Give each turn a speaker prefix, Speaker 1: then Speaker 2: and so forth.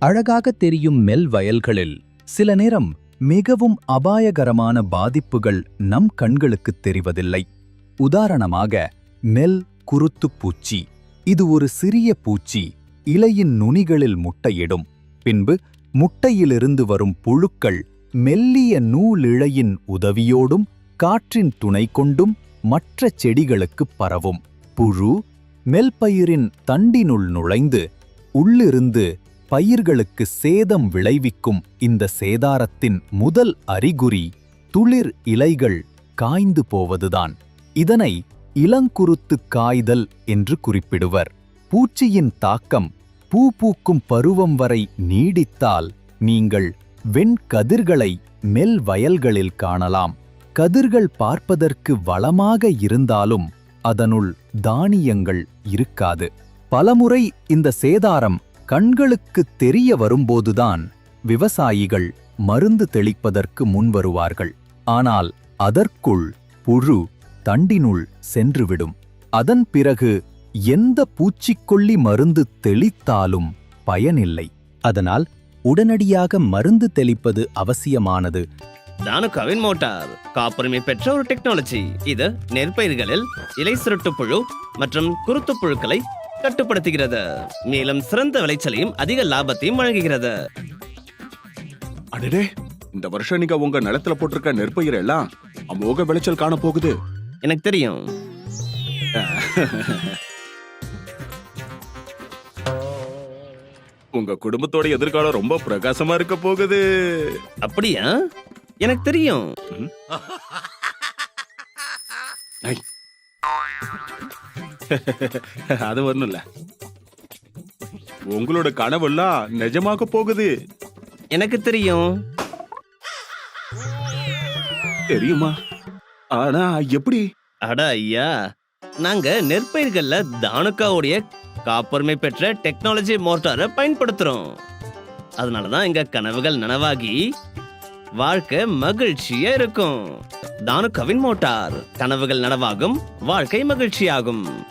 Speaker 1: அழகாக தெரியும் நெல் வயல்களில் சில நேரம் மிகவும் அபாயகரமான பாதிப்புகள் நம் கண்களுக்குத் தெரிவதில்லை. உதாரணமாக நெல் குருத்துப் பூச்சி. இது ஒரு சிறிய பூச்சி இலையின் நுனிகளில் முட்டையிடும். பின்பு முட்டையிலிருந்து வரும் புழுக்கள் மெல்லிய நூலிழையின் உதவியோடும் காற்றின் துணை கொண்டும் மற்ற செடிகளுக்குப் பரவும். புழு நெல்பயிரின் தண்டினுள் நுழைந்து உள்ளிருந்து பயிர்களுக்கு சேதம் விளைவிக்கும். இந்த சேதாரத்தின் முதல் அறிகுறி துளிர் இலைகள் காய்ந்து போவதுதான். இதனை இளங்குருத்து காய்தல் என்று குறிப்பிடுவர். பூச்சியின் தாக்கம் பூ பூக்கும் பருவம் வரை நீடித்தால் நீங்கள் வெண்கதிர்களை நெல் வயல்களில் காணலாம். கதிர்கள் பார்ப்பதற்கு வளமாக இருந்தாலும் அதனுள் தானியங்கள் இருக்காது. பலமுறை இந்த சேதாரம் கண்களுக்கு தெரிய வரும்போதுதான் விவசாயிகள் மருந்து தெளிப்பதற்கு முன்வருவார்கள். ஆனால் அதற்குள் புழு தண்டினுள் சென்றுவிடும். அதன் பிறகு எந்த பூச்சிக்கொல்லி மருந்து தெளித்தாலும் பயனில்லை. அதனால் உடனடியாக மருந்து தெளிப்பது அவசியமானது.
Speaker 2: தானுகாவின் மோட்டார் காப்புரிமை பெற்ற ஒரு டெக்னாலஜி. இது நெற்பயிர்களில் இலை சுருட்டு புழு மற்றும் குருத்து புழுக்களை கட்டுப்படுத்துகிறது. மேலும் சிறந்த விளைச்சலையும் அதிக லாபத்தையும் வழங்குகிறது.
Speaker 3: அடடே, இந்த வருஷம் நீங்க உங்க நிலத்துல போட்டிருக்க நெற்பயிர் எல்லாம் அமோக விளைச்சல் காண போகுது.
Speaker 2: எனக்கு தெரியும்.
Speaker 3: உங்க குடும்பத்தோட எதிர்காலம் ரொம்ப பிரகாசமா இருக்க போகுது.
Speaker 2: அப்படியா? எனக்கு தெரியும்.
Speaker 3: அது ஒண்ணும் இல்ல. உங்களோட கனவெல்லாம் நிஜமாக போகுது.
Speaker 2: எனக்கு தெரியும்.
Speaker 3: தெரியுமா? ஆனா எப்படி?
Speaker 2: அட ஐயா, நாங்க நெற்பயிர்கள்ல தானுகாவுடைய காப்புரிமை பெற்ற டெக்னாலஜி மோட்டாரை பயன்படுத்துறோம். அதனாலதான் எங்க கனவுகள் நனவாகி வாழ்க்கை மகிழ்ச்சியா இருக்கும். தானுகாவின் மோட்டார், கனவுகள் நனவாகும், வாழ்க்கை மகிழ்ச்சியாகும்.